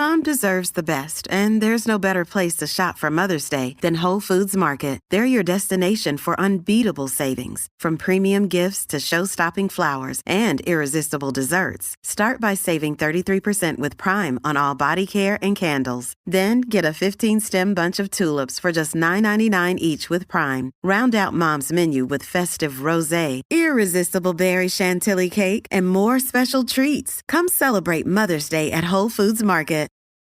Mom deserves the best, and there's no better place to shop for Mother's Day than Whole Foods Market. They're your destination for unbeatable savings, from premium gifts to show-stopping flowers and irresistible desserts. Start by saving 33% with Prime on all body care and candles. Then get a 15-stem bunch of tulips for just $9.99 each with Prime. Round out Mom's menu with festive rosé, irresistible berry chantilly cake, and more special treats. Come celebrate Mother's Day at Whole Foods Market.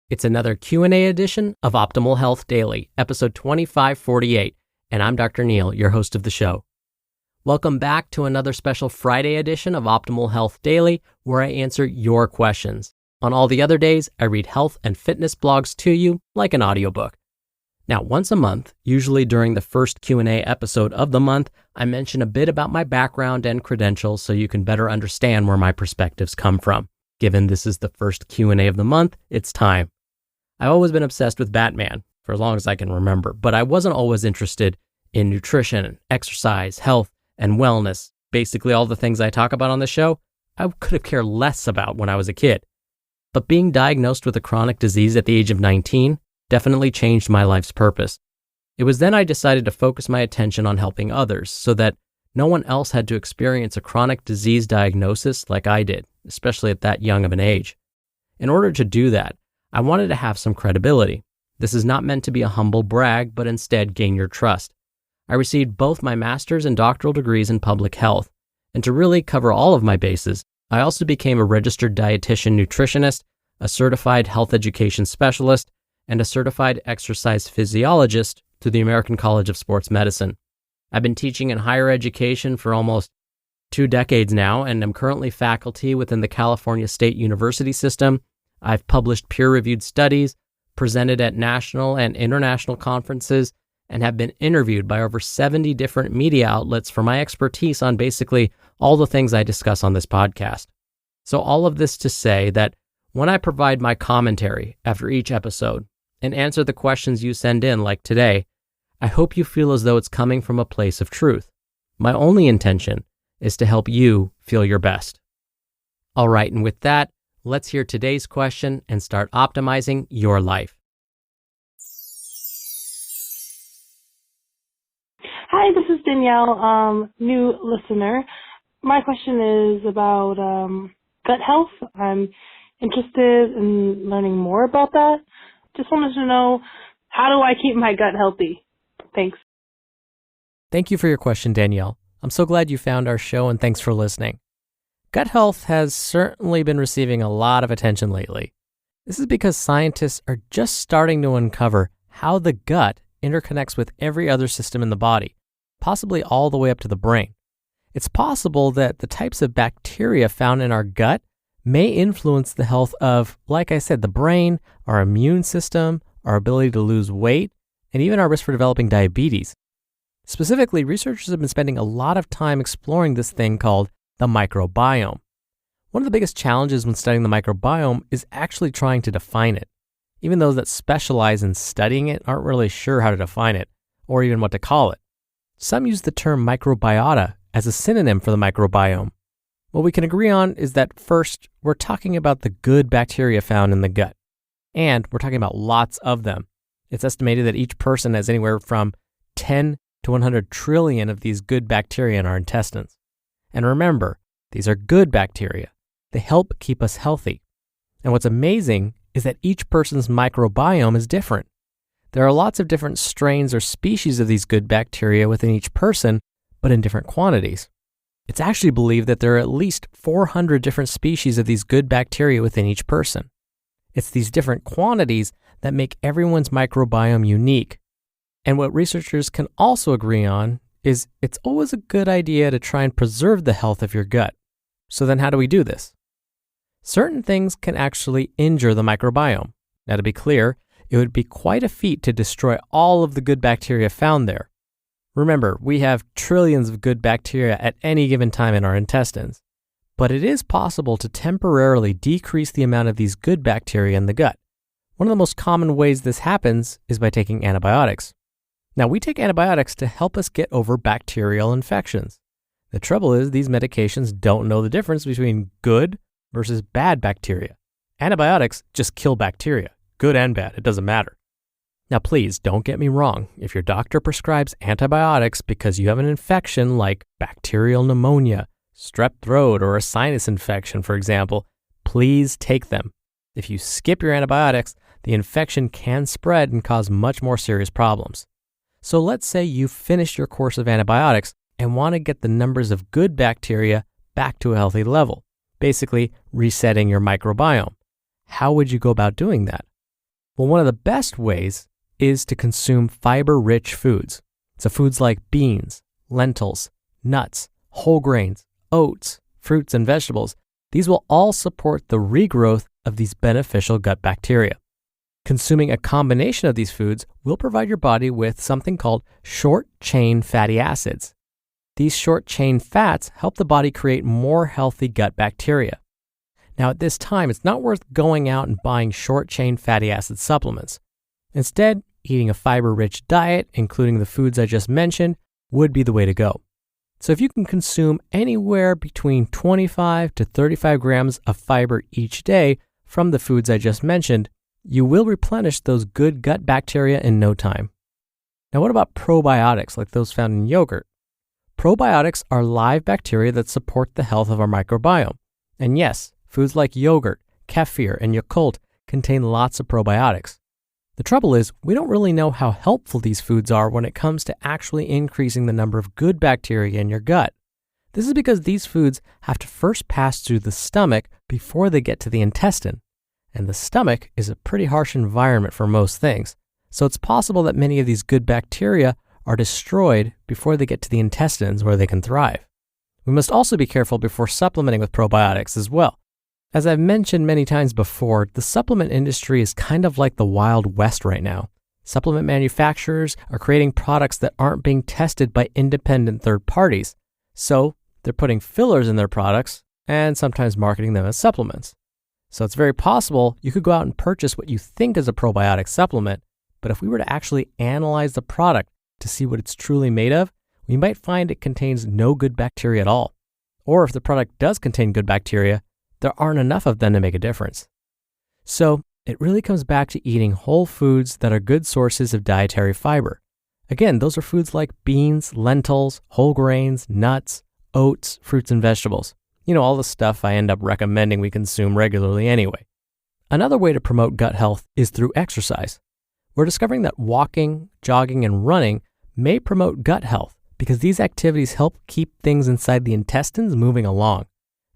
It's another Q&A edition of Optimal Health Daily, episode 2548, and I'm Dr. Neal, your host of the show. Welcome back to another special Friday edition of Optimal Health Daily, where I answer your questions. On all the other days, I read health and fitness blogs to you like an audiobook. Now, once a month, usually during the first Q&A episode of the month, I mention a bit about my background and credentials so you can better understand where my perspectives come from. Given this is the first Q&A of the month, it's time. I've always been obsessed with Batman, for as long as I can remember, but I wasn't always interested in nutrition, exercise, health, and wellness. Basically all the things I talk about on the show, I could have cared less about when I was a kid. But being diagnosed with a chronic disease at the age of 19 definitely changed my life's purpose. It was then I decided to focus my attention on helping others so that no one else had to experience a chronic disease diagnosis like I did, especially at that young of an age. In order to do that, I wanted to have some credibility. This is not meant to be a humble brag, but instead gain your trust. I received both my master's and doctoral degrees in public health. And to really cover all of my bases, I also became a registered dietitian nutritionist, a certified health education specialist, and a certified exercise physiologist through the American College of Sports Medicine. I've been teaching in higher education for almost 2 decades now, and am currently faculty within the California State University system. I've published peer-reviewed studies, presented at national and international conferences, and have been interviewed by over 70 different media outlets for my expertise on basically all the things I discuss on this podcast. So all of this to say that when I provide my commentary after each episode and answer the questions you send in like today, I hope you feel as though it's coming from a place of truth. My only intention is to help you feel your best. All right, and with that, let's hear today's question and start optimizing your life. Hi, this is Danielle, new listener. My question is about gut health. I'm interested in learning more about that. Just wanted to know, how do I keep my gut healthy? Thanks. Thank you for your question, Danielle. I'm so glad you found our show and thanks for listening. Gut health has certainly been receiving a lot of attention lately. This is because scientists are just starting to uncover how the gut interconnects with every other system in the body, possibly all the way up to the brain. It's possible that the types of bacteria found in our gut may influence the health of, like I said, the brain, our immune system, our ability to lose weight, and even our risk for developing diabetes. Specifically, researchers have been spending a lot of time exploring this thing called the microbiome. One of the biggest challenges when studying the microbiome is actually trying to define it. Even those that specialize in studying it aren't really sure how to define it, or even what to call it. Some use the term microbiota as a synonym for the microbiome. What we can agree on is that first, we're talking about the good bacteria found in the gut. And we're talking about lots of them. It's estimated that each person has anywhere from 10 to 100 trillion of these good bacteria in our intestines. And remember, these are good bacteria. They help keep us healthy. And what's amazing is that each person's microbiome is different. There are lots of different strains or species of these good bacteria within each person, but in different quantities. It's actually believed that there are at least 400 different species of these good bacteria within each person. It's these different quantities that make everyone's microbiome unique. And what researchers can also agree on is it's always a good idea to try and preserve the health of your gut. So then how do we do this? Certain things can actually injure the microbiome. Now, to be clear, it would be quite a feat to destroy all of the good bacteria found there. Remember, we have trillions of good bacteria at any given time in our intestines. But it is possible to temporarily decrease the amount of these good bacteria in the gut. One of the most common ways this happens is by taking antibiotics. Now, we take antibiotics to help us get over bacterial infections. The trouble is these medications don't know the difference between good versus bad bacteria. Antibiotics just kill bacteria, good and bad, it doesn't matter. Now please don't get me wrong, if your doctor prescribes antibiotics because you have an infection like bacterial pneumonia, strep throat, or a sinus infection, for example, please take them. If you skip your antibiotics, the infection can spread and cause much more serious problems. So let's say you've finished your course of antibiotics and want to get the numbers of good bacteria back to a healthy level, basically resetting your microbiome. How would you go about doing that? Well, one of the best ways is to consume fiber-rich foods. So foods like beans, lentils, nuts, whole grains, oats, fruits, and vegetables. These will all support the regrowth of these beneficial gut bacteria. Consuming a combination of these foods will provide your body with something called short-chain fatty acids. These short-chain fats help the body create more healthy gut bacteria. Now, at this time, it's not worth going out and buying short-chain fatty acid supplements. Instead, eating a fiber-rich diet, including the foods I just mentioned, would be the way to go. So if you can consume anywhere between 25 to 35 grams of fiber each day from the foods I just mentioned, you will replenish those good gut bacteria in no time. Now, what about probiotics like those found in yogurt? Probiotics are live bacteria that support the health of our microbiome. And yes, foods like yogurt, kefir, and Yakult contain lots of probiotics. The trouble is, we don't really know how helpful these foods are when it comes to actually increasing the number of good bacteria in your gut. This is because these foods have to first pass through the stomach before they get to the intestine. And the stomach is a pretty harsh environment for most things. So it's possible that many of these good bacteria are destroyed before they get to the intestines where they can thrive. We must also be careful before supplementing with probiotics as well. As I've mentioned many times before, the supplement industry is kind of like the Wild West right now. Supplement manufacturers are creating products that aren't being tested by independent third parties. So they're putting fillers in their products and sometimes marketing them as supplements. So it's very possible you could go out and purchase what you think is a probiotic supplement, but if we were to actually analyze the product to see what it's truly made of, we might find it contains no good bacteria at all. Or if the product does contain good bacteria, there aren't enough of them to make a difference. So it really comes back to eating whole foods that are good sources of dietary fiber. Again, those are foods like beans, lentils, whole grains, nuts, oats, fruits, and vegetables. You know, all the stuff I end up recommending we consume regularly anyway. Another way to promote gut health is through exercise. We're discovering that walking, jogging, and running may promote gut health because these activities help keep things inside the intestines moving along.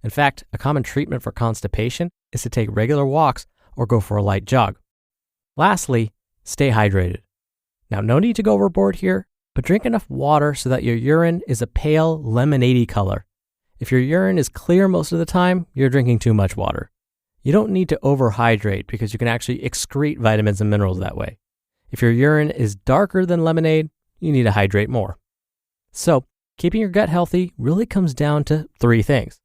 In fact, a common treatment for constipation is to take regular walks or go for a light jog. Lastly, stay hydrated. Now, no need to go overboard here, but drink enough water so that your urine is a pale lemonade-y color. If your urine is clear most of the time, you're drinking too much water. You don't need to overhydrate because you can actually excrete vitamins and minerals that way. If your urine is darker than lemonade, you need to hydrate more. So, keeping your gut healthy really comes down to 3 things.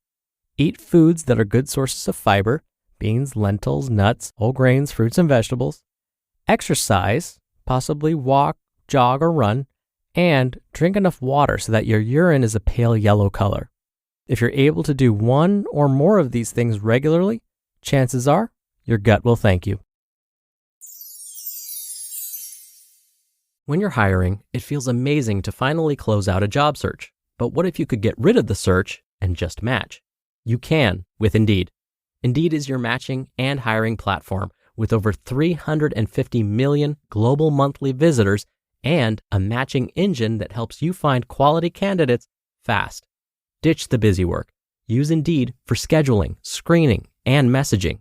Eat foods that are good sources of fiber, beans, lentils, nuts, whole grains, fruits, and vegetables. Exercise, possibly walk, jog, or run. And drink enough water so that your urine is a pale yellow color. If you're able to do one or more of these things regularly, chances are your gut will thank you. When you're hiring, it feels amazing to finally close out a job search. But what if you could get rid of the search and just match? You can with Indeed. Indeed is your matching and hiring platform with over 350 million global monthly visitors and a matching engine that helps you find quality candidates fast. Ditch the busy work. Use Indeed for scheduling, screening, and messaging.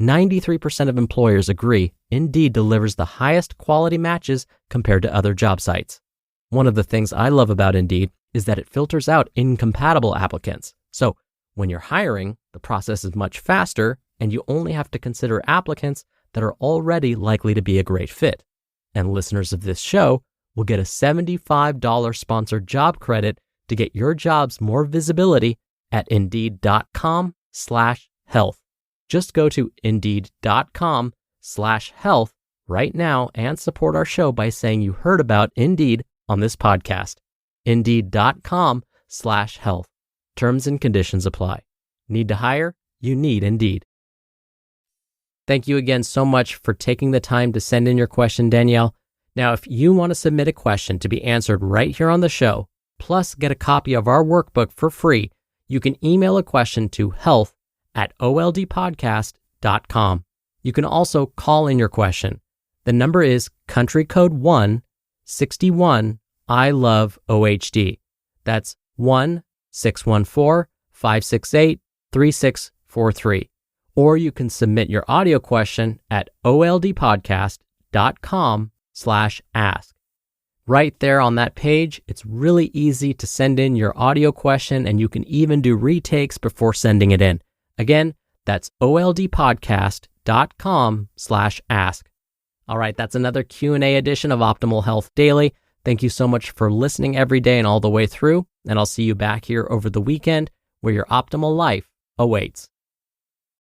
93% of employers agree Indeed delivers the highest quality matches compared to other job sites. One of the things I love about Indeed is that it filters out incompatible applicants. So when you're hiring, the process is much faster and you only have to consider applicants that are already likely to be a great fit. And listeners of this show will get a $75 sponsored job credit to get your jobs more visibility at Indeed.com/health. Just go to Indeed.com/health right now and support our show by saying you heard about Indeed on this podcast. Indeed.com/health. Terms and conditions apply. Need to hire? You need Indeed. Thank you again so much for taking the time to send in your question, Danielle. Now, if you want to submit a question to be answered right here on the show, plus get a copy of our workbook for free, you can email a question to health@oldpodcast.com. You can also call in your question. The number is country code 161 I love OHD. That's 1-614-568-3643. Or you can submit your audio question at oldpodcast.com/ask. Right there on that page, it's really easy to send in your audio question, and you can even do retakes before sending it in. Again, that's oldpodcast.com/ask. All right, that's another Q&A edition of Optimal Health Daily. Thank you so much for listening every day and all the way through, and I'll see you back here over the weekend where your optimal life awaits.